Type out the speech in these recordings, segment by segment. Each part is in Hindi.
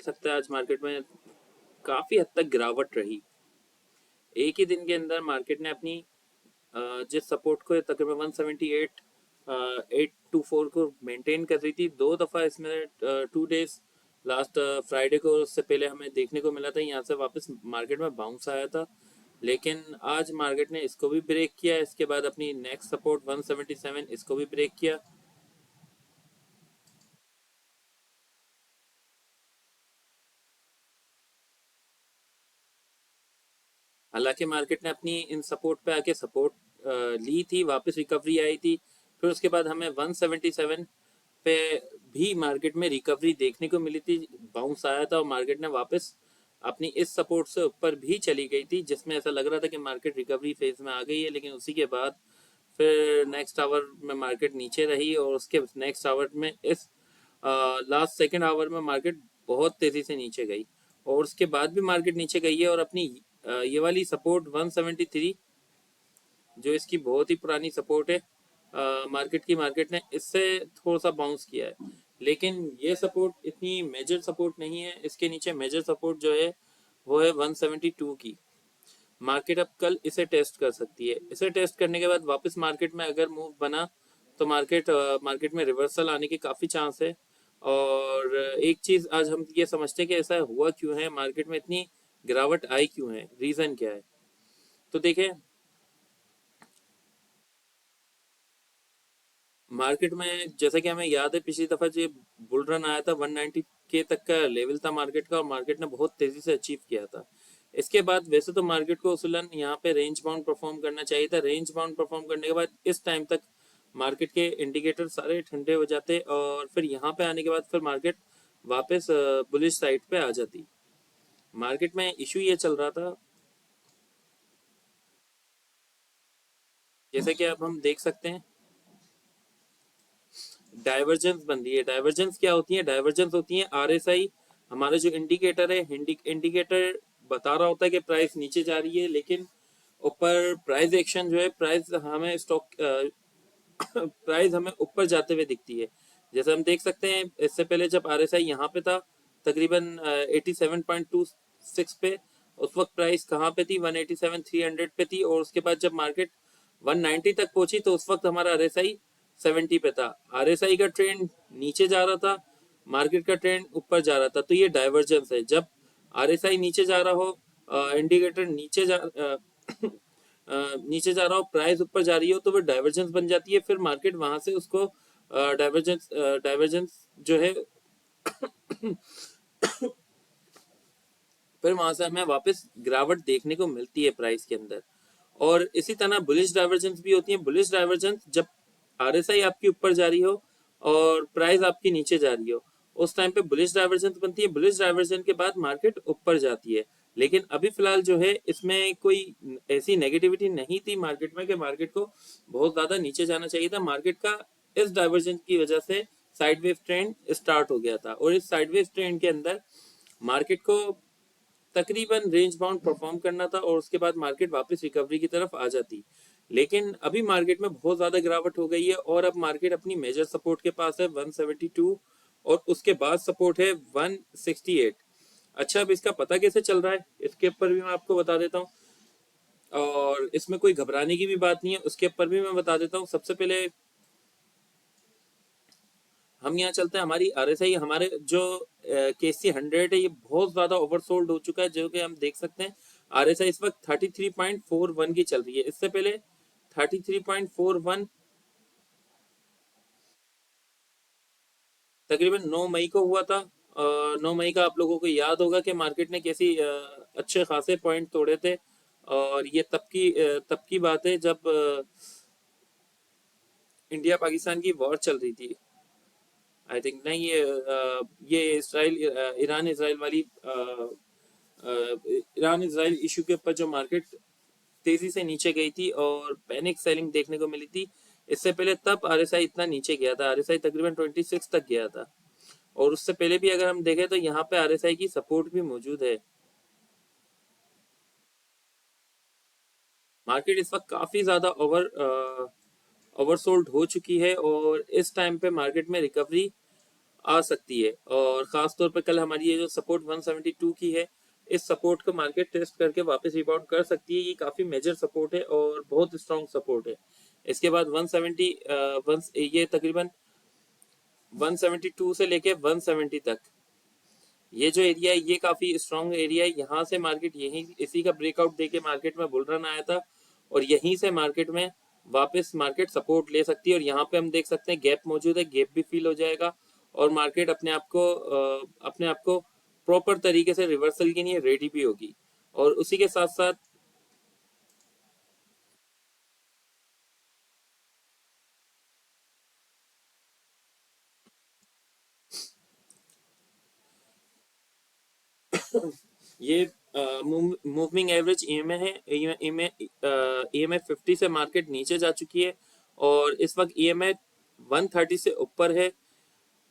सकते हैं आज मार्केट में काफ़ी हद तक गिरावट रही। एक ही दिन के अंदर मार्केट ने अपनी जिस सपोर्ट को तकरीबन 178 824 को मेंटेन कर रही थी, दो दफ़ा इसमें 2 डेज लास्ट फ्राइडे को, उससे पहले हमें देखने को मिला था यहाँ से वापस मार्केट में बाउंस आया था। लेकिन आज मार्केट ने इसको भी ब्रेक किया, इसके बाद अपनी नेक्स्ट सपोर्ट 177 इसको भी ब्रेक किया। हालांकि मार्केट ने अपनी इन सपोर्ट पे आके सपोर्ट ली थी, वापस रिकवरी आई थी। फिर उसके बाद हमें 177 पे भी मार्केट में रिकवरी देखने को मिली थी, बाउंस आया था और मार्केट ने वापस अपनी इस सपोर्ट से ऊपर भी चली गई थी, जिसमें ऐसा लग रहा था कि मार्केट रिकवरी फेज में आ गई है। लेकिन उसी के बाद फिर नेक्स्ट आवर में मार्केट नीचे रही और उसके नेक्स्ट आवर में इस लास्ट सेकेंड आवर में मार्केट बहुत तेज़ी से नीचे गई और उसके बाद भी मार्केट नीचे गई है और अपनी ये वाली सपोर्ट 173 जो इसकी बहुत ही पुरानी सपोर्ट है मार्केट ने इससे थोड़ा सा बाउंस किया है। लेकिन ये सपोर्ट इतनी मेजर सपोर्ट नहीं है, इसके नीचे मेजर सपोर्ट जो है वो है 172 की। मार्केट अब कल इसे टेस्ट कर सकती है। इसे टेस्ट करने के बाद वापस मार्केट में अगर मूव बना तो मार्केट में रिवर्सल आने के काफ़ी चांस है। और एक चीज़ आज हम ये समझते हैं कि ऐसा हुआ क्यों है, मार्केट में इतनी गिरावट आई क्यों है, रीज़न क्या है। तो देखें, मार्केट में जैसा कि हमें याद है पिछली दफ़ा जो बुल रन आया था 190 के तक का लेवल था मार्केट का और मार्केट ने बहुत तेज़ी से अचीव किया था। इसके बाद वैसे तो मार्केट को उसूलन यहाँ पे रेंज बाउंड परफॉर्म करना चाहिए था। रेंज बाउंड परफॉर्म करने के बाद इस टाइम तक मार्केट के इंडिकेटर सारे ठंडे हो जाते और फिर यहाँ पे आने के बाद फिर मार्केट वापस बुलिश साइड पे आ जाती। मार्केट में इशू ये चल रहा था, जैसे कि अब हम देख सकते हैं डाइवर्जेंस बन रही है। डाइवर्जेंस क्या होती है? डाइवर्जेंस होती है आरएसआई, हमारा जो इंडिकेटर है, इंडिकेटर बता रहा होता है कि प्राइस नीचे जा रही है, लेकिन ऊपर प्राइस एक्शन जो है, प्राइस हमें ऊपर जाते हुए दिखती है। जैसे हम देख सकते हैं इससे पहले जब आरएसआई यहाँ पे था तकरीबन 87.26 पे, उस वक्त प्राइस कहाँ पे थी? 187 300 पे थी और उसके बाद जब मार्केट 190 तक पहुंची तो उस वक्त हमारा आरएसआई 70 पे था। आरएसआई का ट्रेंड नीचे जा रहा था, मार्केट का ट्रेंड ऊपर जा रहा था। तो ये डाइवर्जेंस है। जब आरएसआई नीचे जा रहा हो, इंडिकेटर नीचे जा रहा हो, प्राइस ऊपर जा रही हो, तो वो डाइवर्जेंस बन जाती है। फिर मार्केट वहां से उसको डाइवर्जेंस जो है फिर वहां से हमें वापस गिरावट देखने को मिलती है प्राइस के अंदर। और इसी तरह बुलिश डाइवर्जेंस भी होती है। बुलिश डाइवर्जेंस जब आरएसआई आपकी ऊपर जा रही हो और प्राइस आपकी नीचे जा रही हो, उस टाइम पे बुलिश डाइवर्जेंस बनती है। बुलिश डाइवर्जेंस के बाद मार्केट ऊपर जाती है। लेकिन अभी फिलहाल जो है इसमें कोई ऐसी नेगेटिविटी नहीं थी मार्केट में कि मार्केट को बहुत ज्यादा नीचे जाना चाहिए था। मार्केट का इस डाइवर्जेंस की वजह से साइडवेज ट्रेंड स्टार्ट हो गया था और इस साइडवेज ट्रेंड के अंदर मार्केट को तकरीबन रेंज बाउंड परफॉर्म करना था और उसके बाद मार्केट वापस रिकवरी की तरफ आ जाती। लेकिन अभी मार्केट में बहुत ज्यादा गिरावट हो गई है और अब मार्केट अपनी मेजर सपोर्ट के पास है 172 और उसके बाद सपोर्ट है 168। अच्छा, अब इसका पता कैसे चल रहा है इसके ऊपर भी मैं आपको बता देता हूँ और इसमें कोई घबराने की भी बात नहीं है, उसके ऊपर भी मैं बता देता हूँ। सबसे पहले हम यहाँ चलते हैं, हमारी आरएसआई, हमारे जो केसी 100 है, ये बहुत ज्यादा ओवरसोल्ड हो चुका है, जो कि हम देख सकते हैं। आरएसआई इस वक्त 33.41 की चल रही है। इससे पहले 33.41 तकरीबन 9 मई को हुआ था। 9 मई का आप लोगों को याद होगा कि मार्केट ने कैसी अच्छे खासे पॉइंट तोड़े थे और ये तब की बात है जब इंडिया पाकिस्तान की वॉर चल रही थी। आई थिंक नहीं, ये इसराइल ईरान इसराइल वाली ईरान इसराइल इशू के ऊपर जो मार्केट तेजी से नीचे गई थी और पैनिक सेलिंग देखने को मिली थी। इससे पहले तब आरएसआई इतना नीचे गया था, आरएसआई तकरीबन 26 तक गया था और उससे पहले भी अगर हम देखें तो यहाँ पे आरएसआई की सपोर्ट भी मौजूद है। मार्केट इस वक्त काफी ज्यादा ओवरसोल्ड हो चुकी है और इस टाइम पे मार्केट में रिकवरी आ सकती है। और ख़ास तौर पे कल हमारी ये जो सपोर्ट 172 की है, इस सपोर्ट को मार्केट टेस्ट करके वापस रिबाउंड कर सकती है। ये काफ़ी मेजर सपोर्ट है और बहुत स्ट्रॉन्ग सपोर्ट है। इसके बाद 170 ये तकरीबन 172 से लेके 170 तक ये जो एरिया है, ये काफ़ी स्ट्रॉन्ग एरिया है। यहाँ से मार्केट यहीं इसी का ब्रेकआउट देके मार्केट में बुल रन आया था और यहीं से मार्केट में वापस मार्केट सपोर्ट ले सकती है। और यहाँ पे हम देख सकते हैं गैप मौजूद है, गैप भी फील हो जाएगा और मार्केट अपने आप को प्रॉपर तरीके से रिवर्सल के लिए रेडी भी होगी। और उसी के साथ साथ ये मूविंग एवरेज ईएमए है, ईएमए 50 से मार्केट नीचे जा चुकी है और इस वक्त ईएमए 130 से ऊपर है।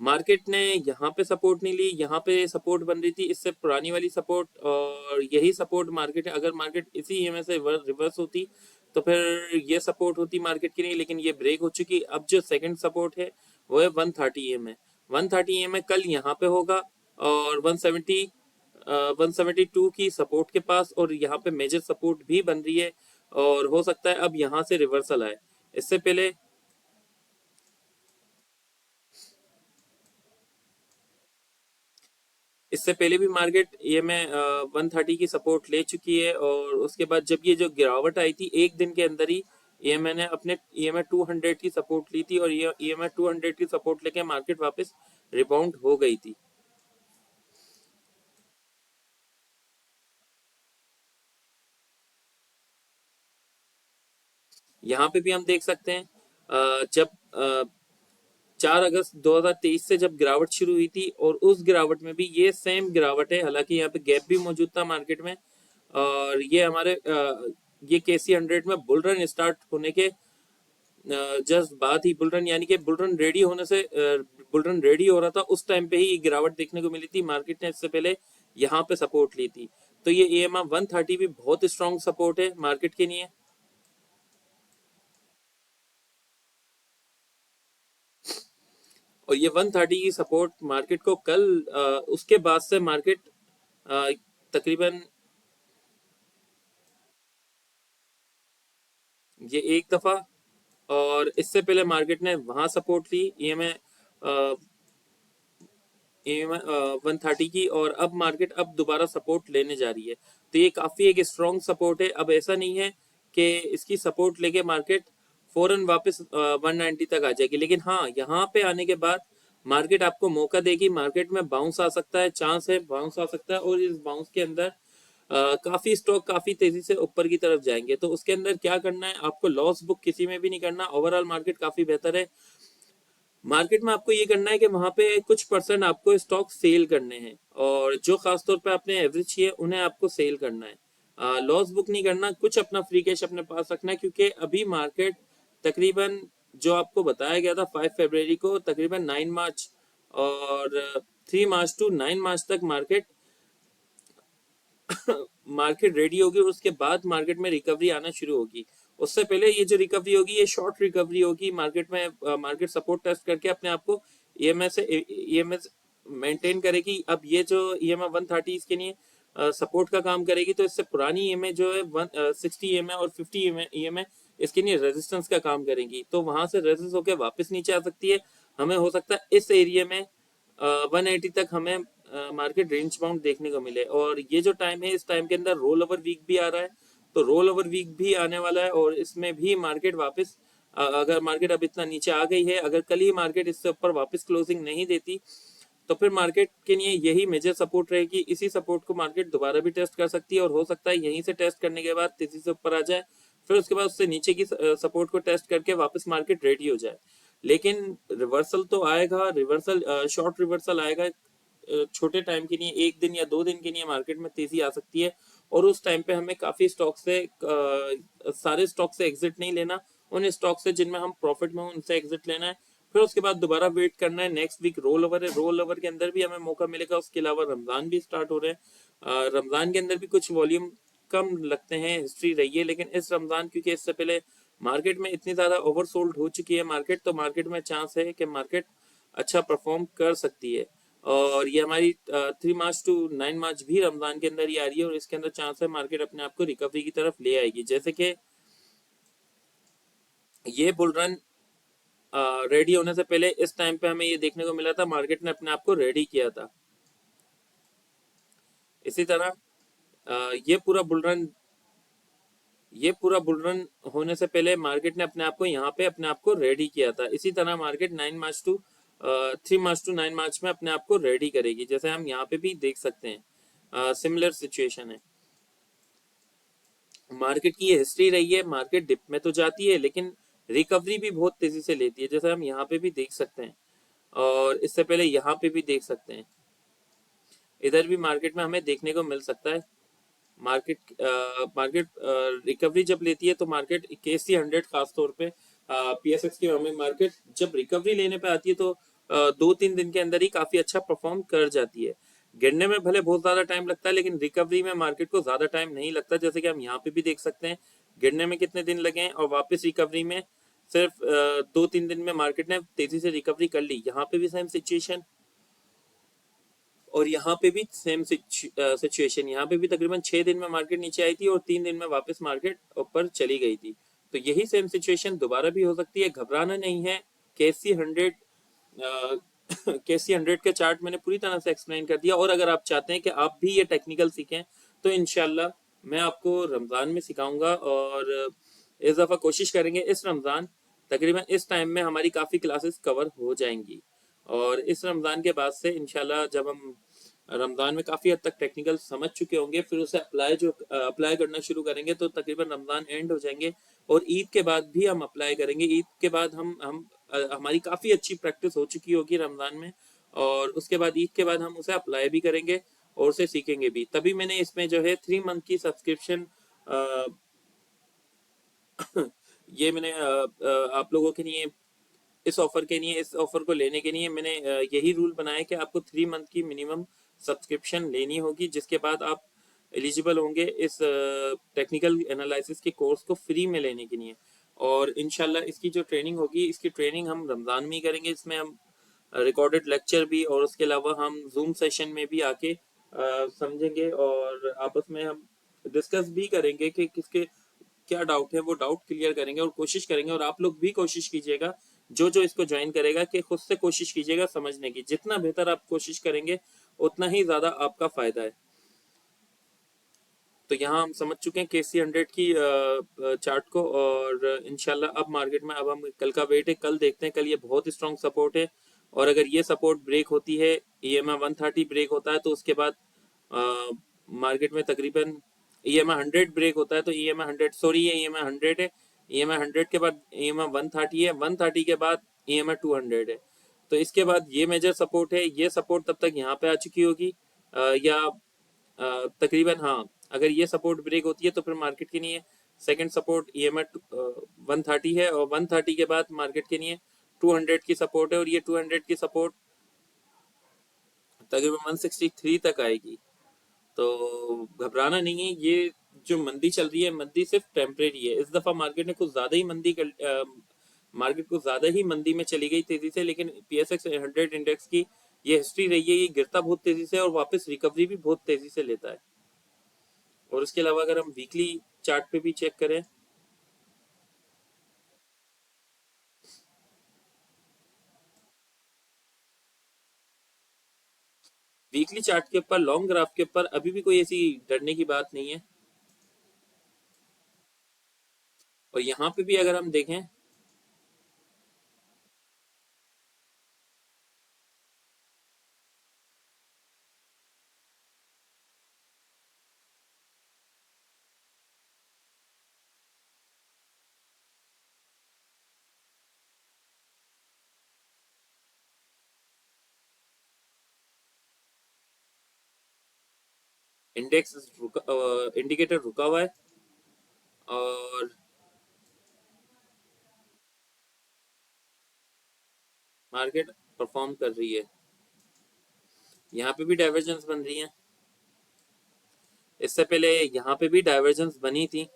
मार्केट ने यहाँ पे सपोर्ट नहीं ली, यहाँ पे सपोर्ट बन रही थी इससे पुरानी वाली सपोर्ट, और यही सपोर्ट मार्केट, अगर मार्केट इसी ईएमए से रिवर्स होती तो फिर ये सपोर्ट होती मार्केट की नहीं, लेकिन ये ब्रेक हो चुकी। अब जो सेकंड सपोर्ट है वो है 130 ईएमए। 130 ईएमए कल यहाँ पे होगा और 172 की सपोर्ट के पास, और यहाँ पे मेजर सपोर्ट भी बन रही है और हो सकता है अब यहाँ से रिवर्सल आए। इससे पहले इससे पहले भी मार्केट ये में 130 की सपोर्ट ले चुकी है और उसके बाद जब ये जो गिरावट आई थी एक दिन के अंदर ही ईएमए ने अपने ईएमए 200 की सपोर्ट ली थी और ये ईएमए 200 की सपोर्ट लेके मार्केट वापस रिबाउंड हो गई थी। यहाँ पे भी हम देख सकते हैं जब 4 अगस्त 2023 से जब गिरावट शुरू हुई थी और उस गिरावट में भी ये सेम गिरावट है, हालांकि यहाँ पे गैप भी मौजूद था मार्केट में। और ये हमारे ये KC 100 में बुल रन स्टार्ट होने के जस्ट बाद ही बुल रन, यानी कि बुल रन रेडी होने से बुल रन रेडी हो रहा था उस टाइम पे ही ये गिरावट देखने को मिली थी। मार्केट ने इससे पहले यहाँ पे सपोर्ट ली थी। तो ये EMA 130 भी बहुत स्ट्रॉन्ग सपोर्ट है मार्केट के लिए। और ये 130 की सपोर्ट मार्केट को कल उसके बाद से मार्केट तकरीबन ये एक दफा और इससे पहले मार्केट ने वहां सपोर्ट ली ईएमए 130 की, और अब मार्केट अब दोबारा सपोर्ट लेने जा रही है। तो ये काफी एक स्ट्रॉन्ग सपोर्ट है। अब ऐसा नहीं है कि इसकी सपोर्ट लेके मार्केट फौरन वापस 190 तक आ जाएगी, लेकिन हाँ यहाँ पे आने के बाद मार्केट आपको मौका देगी। मार्केट में बाउंस आ सकता है, चांस है बाउंस आ सकता है, और इस बाउंस के अंदर काफी स्टॉक काफी तेजी से ऊपर की तरफ जाएंगे। तो उसके अंदर क्या करना है, आपको लॉस बुक किसी में भी नहीं करना। ओवरऑल मार्केट काफी बेहतर है। मार्केट में आपको ये करना है कि वहां पे कुछ परसेंट आपको स्टॉक सेल करने हैं और जो खासतौर पे आपने एवरेज किए उन्हें आपको सेल करना है। लॉस बुक नहीं करना, कुछ अपना फ्री कैश अपने पास रखना है, क्योंकि अभी मार्केट तकरीबन जो आपको बताया गया था 5 फरवरी को तकरीबन 9 मार्च और 3 मार्च टू 9 मार्च तक मार्केट मार्केट रेडी होगी और उसके बाद मार्केट में रिकवरी आना शुरू होगी। उससे पहले ये जो रिकवरी होगी ये शॉर्ट रिकवरी होगी। मार्केट में मार्केट सपोर्ट टेस्ट करके अपने आप को ईएमए मेंटेन करेगी। अब ये जो ईएमए 130 इसके लिए सपोर्ट का काम करेगी, तो इससे पुरानी ईएमए जो है 60 ईएमए और 50 ईएमए इसके लिए रेजिस्टेंस का काम करेंगी। तो वहां से रेजिस्टेंस होकर वापस नीचे आ सकती है। हमें हो सकता है इस एरिया में 180 तक हमें मार्केट रेंज बाउंड देखने को मिले। और ये जो टाइम है इस टाइम के अंदर रोल ओवर वीक भी आ रहा है, तो रोल ओवर वीक भी आने वाला है और इसमें भी मार्केट वापस अगर मार्केट अब इतना नीचे आ गई है, अगर कल ही मार्केट इससे ऊपर वापस क्लोजिंग नहीं देती तो फिर मार्केट के लिए यही मेजर सपोर्ट रहेगी। इसी सपोर्ट को मार्केट दोबारा भी टेस्ट कर सकती है और हो सकता है यहीं से टेस्ट करने के बाद तेजी से ऊपर आ जाए, फिर उसके बाद उससे नीचे की सपोर्ट को टेस्ट करके वापस मार्केट रेडी हो जाए। लेकिन रिवर्सल तो आएगा, रिवर्सल शॉर्ट रिवर्सल आएगा छोटे टाइम के लिए, 1 दिन या 2 दिन के लिए मार्केट में तेजी आ सकती है। और उस टाइम पे हमें काफी स्टॉक से सारे स्टॉक से एग्जिट नहीं लेना, उन स्टॉक से जिनमें हम प्रॉफिट में हो उनसे एग्जिट लेना है। फिर उसके बाद दोबारा वेट करना है। नेक्स्ट वीक रोल ओवर है, रोल ओवर के अंदर भी हमें मौका मिलेगा। उसके अलावा रमजान भी स्टार्ट हो रहे हैं, रमजान के अंदर भी कुछ वॉल्यूम कम लगते हैं, हिस्ट्री रही है, लेकिन इस रमजान क्योंकि इससे पहले मार्केट में इतनी ज्यादा ओवरसोल्ड हो चुकी है मार्केट, तो मार्केट में चांस है कि मार्केट अच्छा परफॉर्म कर सकती है। और ये हमारी 3 मार्च टू 9 मार्च भी रमजान के अंदर ही आ रही है और इसके अंदर चांस है मार्केट अपने आप को रिकवरी की तरफ ले आएगी। जैसे कि ये बुल रन रेडी होने से पहले इस टाइम पे हमें ये देखने को मिला था, मार्केट ने अपने आप को रेडी किया था। इसी तरह ये पूरा बुल रन होने से पहले मार्केट ने अपने आप को यहाँ पे अपने आप को रेडी किया था। इसी तरह मार्केट 3 मार्च टू 9 मार्च में अपने आप को रेडी करेगी, जैसे हम यहाँ पे भी देख सकते हैं। सिमिलर सिचुएशन है। मार्केट की ये हिस्ट्री रही है, मार्केट डिप में तो जाती है लेकिन रिकवरी भी बहुत तेजी से लेती है, जैसे हम यहाँ पे भी देख सकते हैं और इससे पहले यहाँ पे भी देख सकते हैं। इधर भी मार्केट में हमें देखने को मिल सकता है। मार्केट रिकवरी जब लेती है तो मार्केट KC 100 खासतौर पे PSX की हमें मार्केट जब रिकवरी लेने पे आती है तो 2-3 दिन के अंदर ही काफी अच्छा परफॉर्म कर जाती है। गिरने में भले बहुत ज्यादा टाइम लगता है लेकिन रिकवरी में मार्केट को ज्यादा टाइम नहीं लगता, जैसे कि हम यहाँ पे भी देख सकते हैं गिरने में कितने दिन लगे हैं और वापस रिकवरी में सिर्फ 2-3 दिन में मार्केट ने तेजी से रिकवरी कर ली। यहाँ पे भी सेम सिचुएशन और यहाँ पे भी सेम सिचुएशन। यहाँ पे भी तकरीबन 6 दिन में मार्केट नीचे आई थी और 3 दिन में वापस मार्केट ऊपर चली गई थी। तो यही सेम सिचुएशन दोबारा भी हो सकती है, घबराना नहीं है। KC 100 KC 100 के चार्ट मैंने पूरी तरह से एक्सप्लेन कर दिया और अगर आप चाहते हैं कि आप भी ये टेक्निकल सीखें तो इंशाल्लाह मैं आपको रमज़ान में सिखाऊंगा और इस दफ़ा कोशिश करेंगे इस रमज़ान तकरीबन इस टाइम में हमारी काफ़ी क्लासेस कवर हो जाएंगी और इस रमज़ान के बाद से इंशाल्लाह जब हम रमज़ान में काफ़ी हद तक टेक्निकल समझ चुके होंगे फिर उसे अप्लाई करना शुरू करेंगे तो तकरीबन रमज़ान एंड हो जाएंगे और ईद के बाद भी हम अप्लाई करेंगे। ईद के बाद हमारी काफ़ी अच्छी प्रैक्टिस हो चुकी होगी रमज़ान में और उसके बाद ईद के बाद हम उसे अप्लाई भी करेंगे और उसे सीखेंगे भी। तभी मैंने इसमें जो है 3 मंथ की सब्सक्रिप्शन ये मैंने आप लोगों के लिए इस ऑफर को लेने के लिए मैंने यही रूल बनाया कि आपको 3 मंथ की मिनिमम सब्सक्रिप्शन लेनी होगी, जिसके बाद आप एलिजिबल होंगे इस टेक्निकल एनालिसिस के कोर्स को फ्री में लेने के लिए। और इंशाल्लाह इसकी जो ट्रेनिंग होगी इसकी ट्रेनिंग हम रमज़ान में ही करेंगे। इसमें हम रिकॉर्डेड लेक्चर भी और उसके अलावा हम जूम सेशन में भी आके समझेंगे और आपस में हम डिस्कस भी करेंगे कि किसके क्या डाउट है वो डाउट क्लियर करेंगे और कोशिश करेंगे। और आप लोग भी कोशिश कीजिएगा, जो जो इसको ज्वाइन करेगा, कि खुद से कोशिश कीजिएगा समझने की। जितना बेहतर आप कोशिश करेंगे उतना ही ज्यादा आपका फायदा है। तो यहाँ हम समझ चुके हैं KC 100 की चार्ट को और इंशाल्लाह अब मार्केट में अब हम कल का वेट है, कल देखते हैं। कल ये बहुत स्ट्रॉन्ग सपोर्ट है और अगर ये सपोर्ट ब्रेक होती है, EMA 130 ब्रेक होता है तो उसके बाद मार्केट में तकरीबन EMA 100 ब्रेक होता है तो EMA 100 सॉरी ये EMA 100 है। EMA 100 के बाद EMA 130 है, 130 के बाद EMA 200 है। तो इसके बाद ये मेजर सपोर्ट है। ये सपोर्ट तब तक यहाँ पे आ चुकी होगी या तकरीबन हाँ, अगर ये सपोर्ट ब्रेक होती है तो फिर मार्केट के लिए सेकंड सपोर्ट EMA 130 है और 130 के बाद मार्केट के लिए 200 की सपोर्ट है और ये 200 की सपोर्ट तकरीबन 163 तक आएगी। तो घबराना नहीं है। ये जो मंदी चल रही है, मंदी सिर्फ टेम्परेरी है। इस दफा मार्केट को ज्यादा ही मंदी में चली गई तेजी से, लेकिन PSX 100 इंडेक्स की ये हिस्ट्री रही है, ये गिरता बहुत तेजी से और वापस रिकवरी भी बहुत तेजी से लेता है। और इसके अलावा अगर हम वीकली चार्ट पे भी चेक करें, वीकली चार्ट के ऊपर, लॉन्ग ग्राफ के ऊपर अभी भी कोई ऐसी डरने की बात नहीं है। और यहाँ पे भी अगर हम देखें, इंडिकेटर रुका हुआ है और मार्केट परफॉर्म कर रही है। यहाँ पे भी डाइवर्जेंस बन रही है। इससे पहले यहाँ पे भी डाइवर्जेंस बनी थी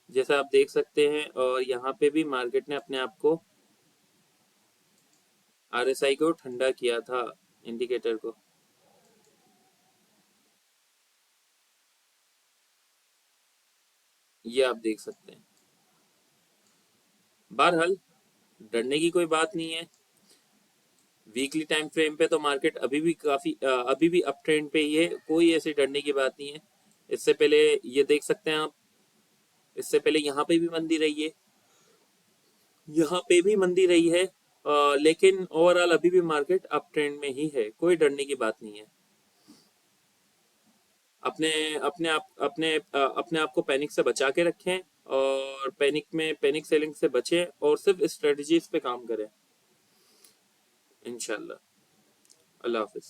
जैसा आप देख सकते हैं और यहाँ पे भी मार्केट ने अपने आप को RSI को ठंडा किया था, इंडिकेटर को। ये आप देख सकते हैं। बहरहाल डरने की कोई बात नहीं है। वीकली टाइम फ्रेम पे तो मार्केट अभी भी अभी भी अप ट्रेंड पे ही है, कोई ऐसी डरने की बात नहीं है। इससे पहले ये देख सकते हैं आप, इससे पहले यहाँ पे भी मंदी रही है, यहाँ पे भी मंदी रही है, लेकिन ओवरऑल अभी भी मार्केट अप ट्रेंड में ही है, कोई डरने की बात नहीं है। अपने अपने आप को पैनिक से बचा के रखें, और पैनिक सेलिंग से बचें, और सिर्फ स्ट्रेटजीज पे काम करें। इंशाल्लाह। अल्लाह हाफिज।